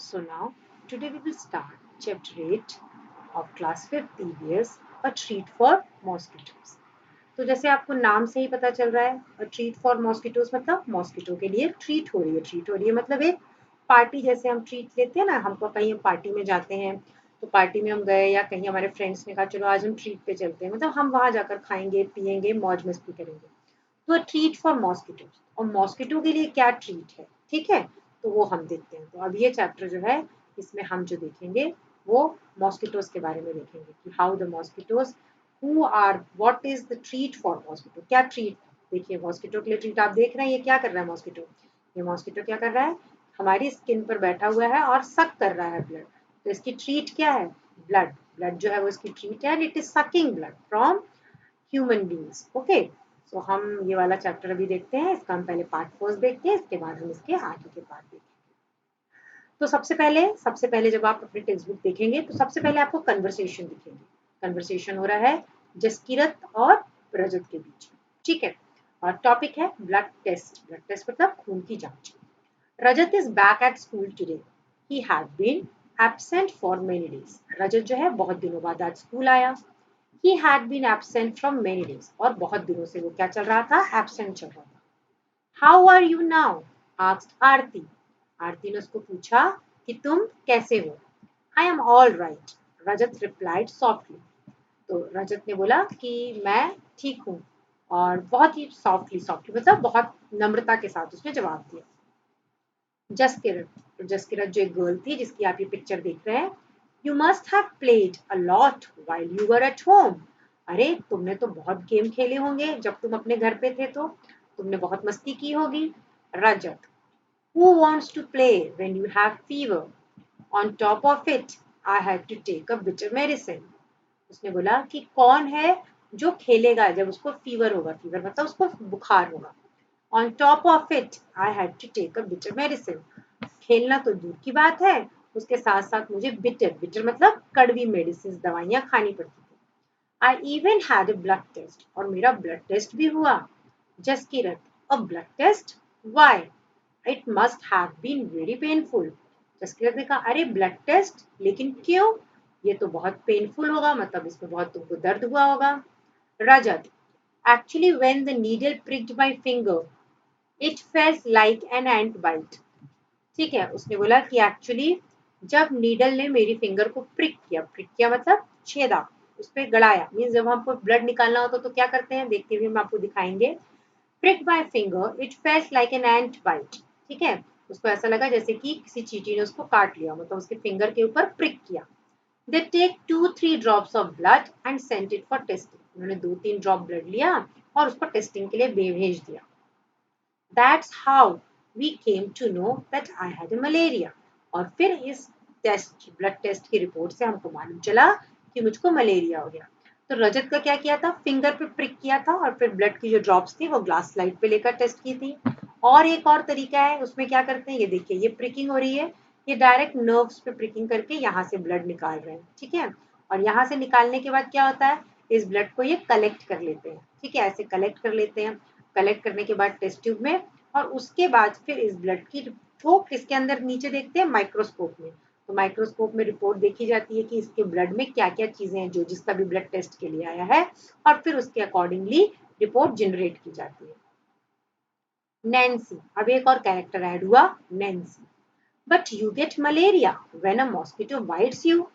So now, today we will start chapter 8 of class 5th EVS, a treat for mosquitoes. तो जैसे आपको नाम से ही पता चल रहा है, a treat for mosquitoes मतलब मॉस्किटो के लिए ट्रीट हो रही है। ट्रीट हो रही है मतलब एक पार्टी, जैसे हम ट्रीट लेते हैं ना, हमको कहीं पार्टी में जाते हैं तो पार्टी में हम गए या कहीं हमारे फ्रेंड्स ने कहा चलो आज हम ट्रीट पे चलते हैं, मतलब हम वहां जाकर खाएंगे पिएंगे मौज मस्ती करेंगे। तो ट्रीट फॉर मॉस्किटो, और मॉस्किटो के लिए क्या ट्रीट है, ठीक है, तो वो हम देखते हैं। तो अब ये चैप्टर जो है इसमें हम जो देखेंगे वो मॉस्किटोज के बारे में देखेंगे कि how the mosquitoes who are what is the treat for mosquito, क्या ट्रीट। देखिए मॉस्किटो के लिए ट्रीट आप देख रहे हैं, ये क्या कर रहा है मॉस्किटो, ये मॉस्किटो क्या कर रहा है, हमारी स्किन पर बैठा हुआ है और सक कर रहा है ब्लड। तो इसकी ट्रीट क्या है, ब्लड। ब्लड जो है वो इसकी ट्रीट है, and it is sucking blood from human beings. Okay, so हम ये वाला चैप्टर अभी देखते हैं, इसका हम पहले पार्ट फर्स्ट देखते हैं, इसके बाद हम इसके आगे के पार्ट देखेंगे। तो सबसे पहले जब आप अपने टेक्स्ट बुक देखेंगे तो सबसे पहले आपको कन्वर्सेशन दिखेंगे। कन्वर्सेशन हो रहा है जसकीरत और रजत के बीच में, ठीक है। और टॉपिक है ब्लड टेस्ट। ब्लड टेस्ट मतलब खून की जांच। Rajat is back at school today, he had been absent for many days. Rajat जो है बहुत दिनों बाद आज स्कूल आया। He had been absent from many days, और बहुत दिनों से वो क्या चल रहा था, एब्सेंट चल रहा था। How are you now? asked आरती। आरती ने उसको पूछा कि तुम कैसे हो। I am all right, Rajat replied softly। तो रजत ने बोला कि मैं ठीक हूँ, और बहुत ही सॉफ्टली, सॉफ्टली मतलब बहुत नम्रता के साथ उसने जवाब दिया। जसकिरत, जसकिरत जो एक गर्ल थी जिसकी आप ये पिक्चर देख रहे हैं, you must have played a lot while you were at home. अरे तुमने तो बहुत गेम खेले होंगे जब तुम अपने घर पे थे, तो तुमने बहुत मस्ती की होगी। Rajat, who wants to play when you have fever, on top of it I had to take a bitter medicine. उसने बोला कि कौन है जो खेलेगा जब उसको फीवर होगा, फीवर मतलब उसको बुखार होगा। On top of it I had to take a bitter medicine, खेलना तो दूर की बात है, उसके साथ साथ मुझे बिटर, बिटर मतलब कड़वी मेडिसिन, दवाइयां खानी पड़ती थी। I even had a blood test, और मेरा ब्लड टेस्ट भी हुआ। Jaskirat, a blood test, why, it must have been very painful. Jaskirat ने कहा अरे ब्लड टेस्ट, लेकिन क्यों, ये तो बहुत पेनफुल होगा, मतलब इसमें बहुत तुमको दर्द हुआ होगा। रजत, actually when the needle pricked my finger it felt like an ant bite। ठीक है, उसने बोला कि एक्चुअली जब नीडल ने मेरी फिंगर को प्रिक किया मतलब छेदा, उस पर गड़ाया, मीन्स जब हमको ब्लड निकालना होता तो क्या करते हैं, देखते हुए हम आपको दिखाएंगे। Prick my finger it felt like an ant bite, ठीक है, उसको ऐसा लगा जैसे कि किसी चींटी ने उसको काट लिया, मतलब उसके फिंगर के ऊपर प्रिक किया। They take 2-3 drops of blood and sent it for testing, उन्होंने 2-3 ड्रॉप ब्लड लिया और उसको टेस्टिंग के लिए भेज दिया। That's how we came to know that I had a malaria। और फिर इस टेस्ट, ब्लड टेस्ट की रिपोर्ट से हमको मालूम चला कि मुझको मलेरिया हो गया। तो रजत का क्या किया था, फिंगर पे प्रिक किया था और फिर ब्लड की जो ड्रॉप्स थी वो ग्लास स्लाइड पे लेकर टेस्ट की थी। और एक और तरीका है, उसमें क्या करते हैं, ये देखिए ये प्रिकिंग हो रही है, ये डायरेक्ट नर्व्स पे प्रिकिंग करके यहाँ से ब्लड निकाल रहे हैं, ठीक है। और यहाँ से निकालने के बाद क्या होता है, इस ब्लड को ये कलेक्ट कर लेते हैं, ठीक है, ऐसे कलेक्ट कर लेते हैं। कलेक्ट करने के बाद टेस्ट ट्यूब में, और उसके बाद फिर इस ब्लड की वो किसके अंदर नीचे देखते हैं, माइक्रोस्कोप में। तो माइक्रोस्कोप में रिपोर्ट देखी जाती है कि इसके ब्लड में क्या क्या चीजें हैं जो जिसका भी ब्लड टेस्ट के लिए आया है, और फिर उसके अकॉर्डिंगली रिपोर्ट जनरेट की जाती है। नैन्सी, अब एक और कैरेक्टर ऐड हुआ, Nancy. But you get malaria when a mosquito bytes you.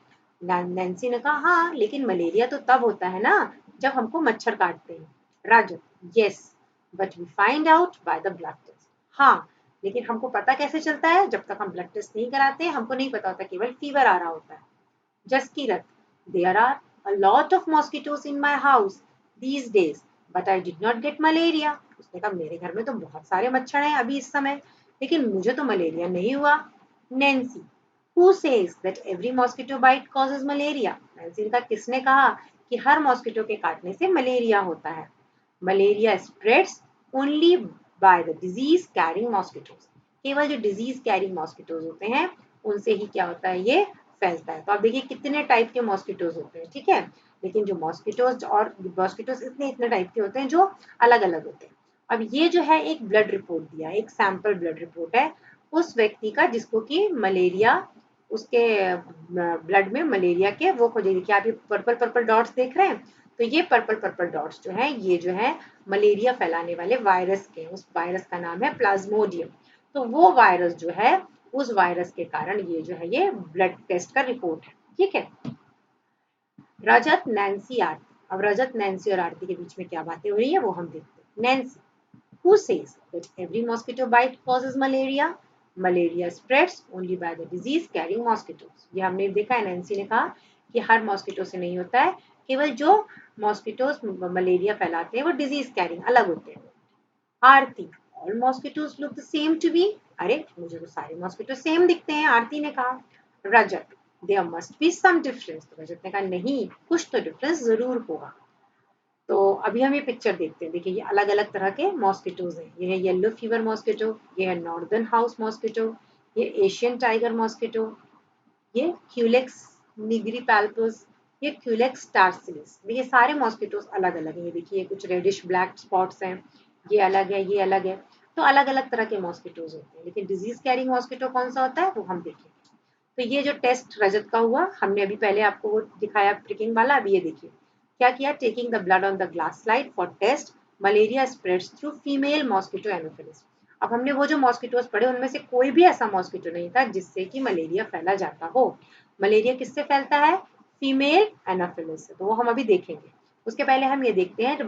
Nancy ने कहा हाँ, लेकिन मलेरिया तो तब होता है ना जब हमको मच्छर काटते हैं। Rajat, yes but we find out by the blood test. हाँ, लेकिन हमको पता कैसे चलता है, जब तक हम ब्लड टेस्ट नहीं कराते हमको नहीं पता होता, केवल फीवर आ रहा होता है। Jaskirat, there are a lot of mosquitoes in my house these days but I did not get malaria. उसने कहा मेरे घर में तो बहुत सारे मच्छर हैं अभी इस समय, लेकिन मुझे तो मलेरिया नहीं हुआ। Nancy, who says that every mosquito bite causes malaria. Nancy ने कहा किसने कहा कि हर मॉस्किटो के काटने से मलेरिया होता है। Malaria spreads only by the disease carrying mosquitoes, केवल जो डिजीज कैरिंग मॉस्किटोज होते हैं उनसे ही क्या होता है, ये फैलता है। तो आप देखिए कितने टाइप के मॉस्किटोज होते हैं, ठीक है, लेकिन जो मॉस्किटोज और मॉस्किटोज इतने इतने टाइप के होते हैं जो अलग अलग होते हैं। अब ये जो है एक ब्लड रिपोर्ट दिया है, एक सैंपल ब्लड रिपोर्ट है, उस व्यक्ति का जिसको कि मलेरिया, उसके ब्लड में मलेरिया के वो खोजे। देखिए आप ये पर्पल पर्पल डॉट्स देख रहे हैं, तो ये पर्पल पर्पल डॉट्स जो है ये जो है मलेरिया फैलाने वाले वायरस के, उस वायरस का नाम है प्लाज्मोडियम। तो वो वायरस जो है, उस वायरस के कारण ये जो है ये ब्लड टेस्ट का रिपोर्ट है। ठीक है, रजत, नैन्सी, आरती। अब रजत, नैन्सी और आरती के बीच में क्या बातें हो रही है वो हम देखते हैं। Nancy, who says that every mosquito bite causes malaria? Malaria spreads only by the disease carrying mosquitoes. ये हमने देखा है, नैन्सी ने कहा कि हर मॉस्किटो से नहीं होता है, केवल जो मॉस्किटोस मलेरिया फैलाते हैं वो डिजीज कैरिंग अलग होते हैं। Aarti, all mosquitoes look the same to be. अरे मुझे तो सारे मॉस्किटो सेम दिखते हैं, आरती ने कहा। Rajat, there must be some difference. तो रजत ने कहा नहीं, कुछ तो डिफरेंस जरूर होगा। तो अभी हम ये पिक्चर देखते हैं। देखिए ये अलग अलग तरह के मॉस्किटोज हैं। ये है येलो फीवर मॉस्किटो, ये है नॉर्दर्न हाउस मॉस्किटो, ये एशियन टाइगर मॉस्किटो, ये क्यूलेक्स निग्रीपैल्पस, ये क्यूलेक्स टार्सिलिस। ये सारे मॉस्किटोज अलग अलग हैं। ये देखिए कुछ रेडिश ब्लैक स्पॉट्स हैं, ये अलग है, ये अलग है। तो अलग अलग तरह के मॉस्किटोज होते हैं, लेकिन डिजीज कैरिंग मॉस्किटो कौन सा होता है वो हम देखेंगे। तो ये जो टेस्ट रजत का हुआ, हमने अभी पहले आपको वो दिखाया प्रिकिंग वाला। अभी ये देखिए क्या किया, taking the blood on the glass slide for test, malaria spreads through female mosquito anopheles. अब हमने वो जो मॉस्किटोज पढ़े उनमें से कोई भी ऐसा मॉस्किटो नहीं था जिससे कि मलेरिया फैला जाता हो। मलेरिया किससे फैलता है? फीमेल एनोफिलिस से। तो वो हम अभी देखेंगे। उसके पहले हम ये देखते हैं,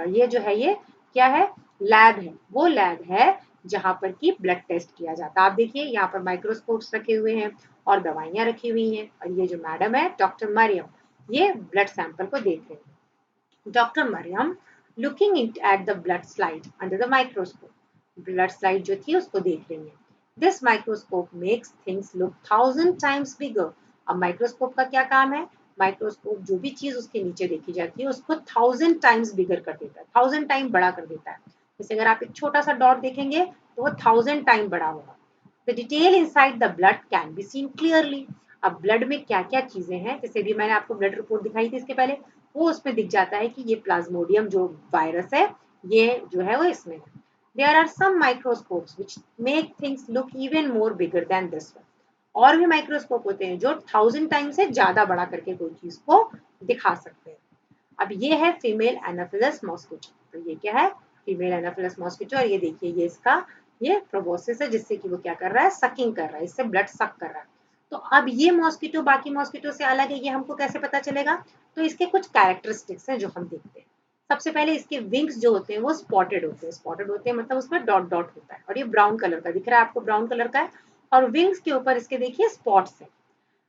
ये जो है ये क्या है, लैब है। वो लैब है जहां पर की ब्लड टेस्ट किया जाता है। आप देखिए यहाँ पर माइक्रोस्कोप्स रखे हुए हैं और दवाइयां रखी हुई हैं, और ये जो मैडम है डॉक्टर मरियम, ये ब्लड सैंपल को देख रही है। Doctor Mariam looking at the blood slide under the microscope, blood slide जो थी उसको देख रही है। This microscope makes things look 1000 times bigger. अब माइक्रोस्कोप का क्या काम है? माइक्रोस्कोप जो भी चीज उसके नीचे देखी जाती है उसको 1000 टाइम्स बिगर कर देता है, 1000 टाइम बड़ा कर देता है। जैसे अगर आप एक छोटा सा डॉट देखेंगे तो वो 1000 टाइम बड़ा होगा। The detail inside the blood can be seen clearly. अब ब्लड में क्या क्या चीजें हैं, जैसे भी मैंने आपको ब्लड रिपोर्ट दिखाई थी इसके पहले, वो उसमें दिख जाता है कि ये प्लाज्मोडियम जो वायरस है ये जो है वो इसमें है। There are some microscopes which make things look even more bigger than this one. और भी माइक्रोस्कोप होते हैं जो 1000 टाइम से ज्यादा बड़ा करके कोई चीज को दिखा सकते हैं। अब ये है फीमेल एनाफिलस मॉस्किटो। तो ये क्या है? Female Anopheles mosquito. और ये देखिए ये इसका ये प्रोबोसिस है जिससे कि वो क्या कर रहा है, सकिंग कर रहा है, इससे ब्लड सक कर रहा है। तो अब ये मॉस्किटो बाकी मॉस्किटो से अलग है, ये हमको कैसे पता चलेगा? तो इसके कुछ कैरेक्टरिस्टिक्स हैं जो हम देखते हैं। सबसे पहले इसके विंग्स जो होते हैं वो स्पॉटेड होते हैं। स्पॉटेड होते हैं मतलब उसमें डॉट डॉट होता है, और ये ब्राउन कलर का दिख रहा है आपको, ब्राउन कलर का है। और विंग्स के ऊपर इसके देखिए स्पॉट्स हैं।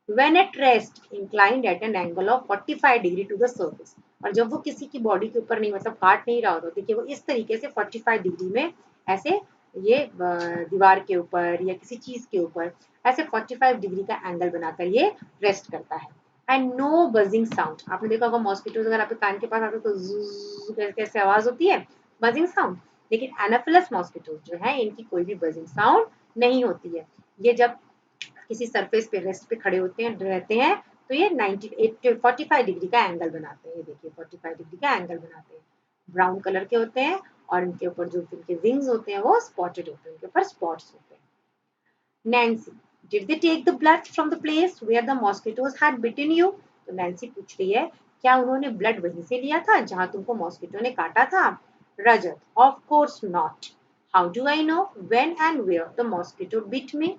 When at rest, inclined at an angle of 45 degree to the surface। और जब वो किसी की बॉडी के ऊपर नहीं, मतलब काट नहीं रहा होता, देखिए वो इस तरीके से 45 डिग्री में ऐसे ये दीवार के ऊपर या किसी चीज के ऊपर ऐसे 45 डिग्री का एंगल बनाकर ये रेस्ट करता है। And no buzzing sound. आपने देखा होगा मॉस्किटोज अगर आपके कान के पास आते तो ज़्ज़ कैसे आवाज होती है, बजिंग साउंड। लेकिन एनाफिलस मॉस्किटोज जो है इनकी कोई भी बजिंग साउंड नहीं होती है। ये जब किसी सरफेस पे रेस्ट पे खड़े होते हैं रहते हैं तो ये 45 डिग्री का एंगल बनाते हैं। ये देखिए 45 डिग्री का एंगल बनाते हैं। ब्राउन कलर के होते हैं और इनके ऊपर जो इनके विंग्स होते हैं वो स्पॉटेड होते हैं, इनके ऊपर स्पॉट्स होते हैं। Nancy, did they take the blood from the place where the mosquitoes had bitten you? तो नैन्सी पूछ रही है क्या उन्होंने ब्लड वहीं से लिया था जहां तुमको मॉस्किटो ने काटा था? Rajat, of course not. How do I know when and where the mosquito bit me?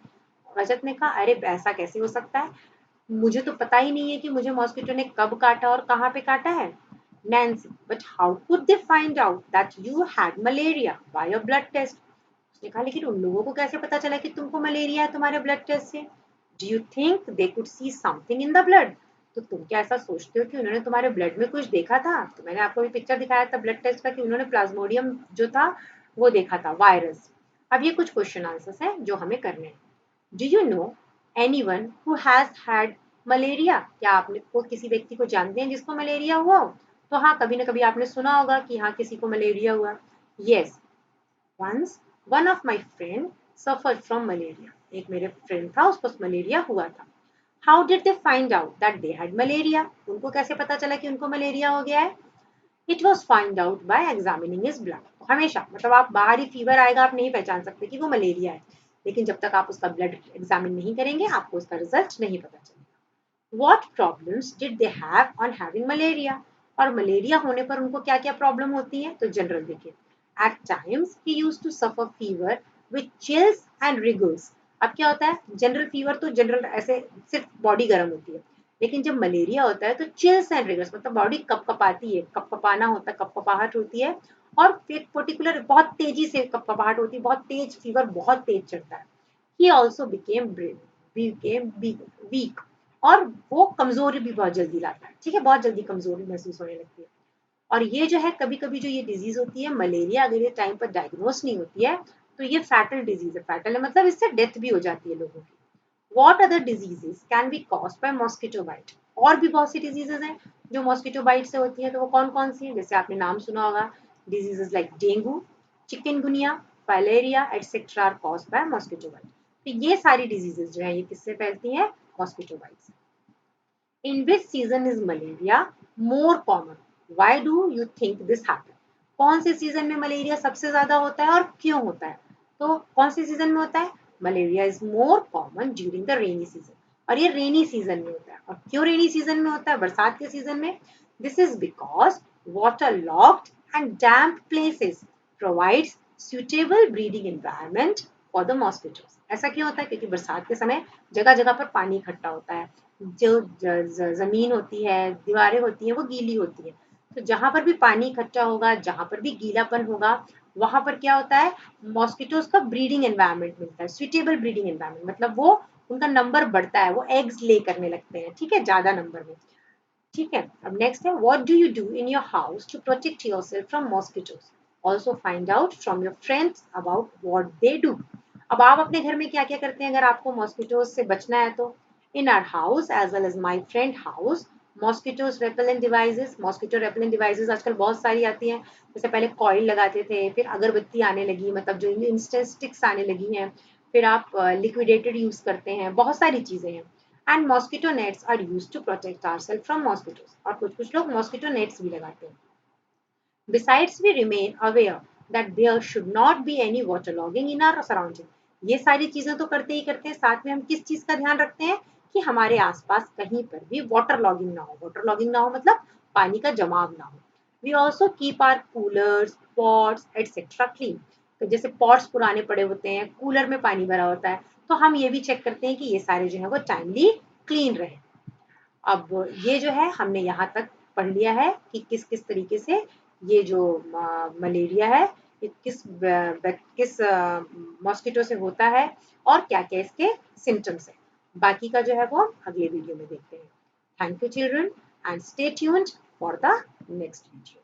Rajat ने कहा अरे ऐसा कैसे हो सकता है, मुझे तो पता ही नहीं है कि मुझे मॉस्किटो ने कब काटा और कहाँ पे काटा है। Nancy, but how could they find out that you had malaria by a blood test? उसने कहा लेकिन उन लोगों को कैसे पता चला कि तुमको मलेरिया है तुम्हारे ब्लड टेस्ट से? Do you think they could see something in the blood? तो तुम क्या ऐसा सोचते हो कि उन्होंने तुम्हारे ब्लड में कुछ देखा था? तो मैंने आपको भी पिक्चर दिखाया था ब्लड टेस्ट का कि उन्होंने प्लाज्मोडियम जो था वो देखा था, वायरस। अब ये कुछ क्वेश्चन आंसर्स हैं जो हमें करने हैं। Do you know anyone who has had malaria? क्या आपने को किसी व्यक्ति को जानते हैं जिसको मलेरिया हुआ हो? तो हाँ, कभी ना कभी आपने सुना होगा कि हाँ किसी को मलेरिया हुआ। Yes, once one of my friend suffered from malaria. एक मेरे फ्रेंड था उसको मलेरिया हुआ था। How did they find out that they had malaria? उनको कैसे पता चला कि उनको मलेरिया हो गया है? It was find out bye examining his blood. हमेशा मतलब आप बाहरी फीवर आएगा आप नहीं पहचान सकते कि वो मलेरिया है, लेकिन जब तक आप उसका ब्लड एग्जामिन नहीं करेंगे आपको उसका रिजल्ट नहीं पता चलेगा। What problems did they have on having malaria, और मलेरिया होने पर उनको क्या क्या प्रॉब्लम होती है, तो जनरल देखिए। At times he used to suffer fever with chills and rigors. अब क्या होता है, जनरल फीवर तो जनरल ऐसे सिर्फ बॉडी गर्म होती है, लेकिन जब मलेरिया होता है तो चिल्स एंड रिगल्स मतलब बॉडी कपकपाती है, कपकपाना होता है, कपकपाहट होती है, और फिर पर्टिकुलर बहुत तेजी से कपकपाहट होती है, बहुत तेज फीवर बहुत तेज चढ़ता है। ही ऑल्सो बिकेम वीक, और वो कमजोरी भी बहुत जल्दी लाता है, ठीक है, बहुत जल्दी कमजोरी महसूस होने लगती है। और ये जो है कभी कभी जो ये डिजीज होती है मलेरिया, अगर ये टाइम पर डायग्नोस नहीं होती है तो ये फैटल डिजीज है। फैटल है मतलब इससे डेथ भी हो जाती है लोगों की। What other diseases can be caused by mosquito bite? और भी बहुत सी डिजीजेज हैं जो मॉस्किटो बाइट से होती है, तो वो कौन कौन सी है, जैसे आपने नाम सुना होगा, diseases like dengue, chikungunya, filaria etcetera are caused by mosquito bite. तो ये सारी डिजीजेज जो है ये किससे फैलती हैं, मॉस्किटो बाइट से। In which season is malaria more common? Why do you think this happen? कौन से सीजन में मलेरिया सबसे ज्यादा होता है और क्यों होता है, तो कौन से सीजन में होता है, malaria is more common during the rainy season, और ये रेनी सीजन में होता है। और क्यों रेनी सीजन में होता है, बरसात के सीजन में, this is because water locked and damp places provides suitable breeding environment for the mosquitoes। ऐसा क्यों होता है, क्योंकि बरसात के समय जगह जगह पर पानी इकट्ठा होता है, जो जमीन होती है, दीवारें होती हैं, वो गीली होती है, तो जहां पर भी पानी इकट्ठा होगा, जहां पर भी गीलापन होगा, वहां पर क्या होता है, मॉस्किटोज का ब्रीडिंग एनवायरनमेंट मिलता है, सुइटेबल ब्रीडिंग एनवायरनमेंट, मतलब वो उनका नंबर बढ़ता है, वो एग्स ले करने लगते हैं, ठीक है, ज्यादा नंबर में। ठीक है, अब नेक्स्ट है, what do you do in your house to protect yourself from mosquitoes, also find out from your friends about what they do. अब आप अपने घर में क्या क्या करते हैं अगर आपको मॉस्किटोज से बचना है तो, in our house as well as my friend house, mosquitoes repellent devices, mosquito repellent devices आजकल बहुत सारी आती हैं, जैसे पहले कॉइल लगाते थे, फिर अगरबत्ती आने लगी, मतलब जो इंस्टेंट स्टिक्स आने लगी हैं, फिर आप लिक्विडेटेड यूज करते हैं, बहुत सारी चीजें हैं। And mosquito nets are use to protect ourself from mosquitoes, और कुछ लोग मॉस्किटो नेट्स भी लगाते हैं। Besides, we remain aware that there should not be any waterlogging in our surrounding। ये सारी चीजें तो करते ही करते हैं, साथ में हम किस चीज का ध्यान रखते हैं कि हमारे आसपास कहीं पर भी वाटर लॉगिंग ना हो। वाटर लॉगिंग ना हो मतलब पानी का जमाव ना हो। We also keep our coolers, pots etcetera clean. तो जैसे पॉट्स पुराने पड़े होते हैं, कूलर में पानी भरा होता है, तो हम ये भी चेक करते हैं कि ये सारे जो है वो टाइमली क्लीन रहे। अब ये जो है हमने यहाँ तक पढ़ लिया है कि किस किस तरीके से ये जो मलेरिया है ये किस मॉस्किटो से होता है और क्या क्या इसके सिम्टम्स है। बाकी का जो है वो अगले वीडियो में देखते हैं। Thank you children and stay tuned for the next video.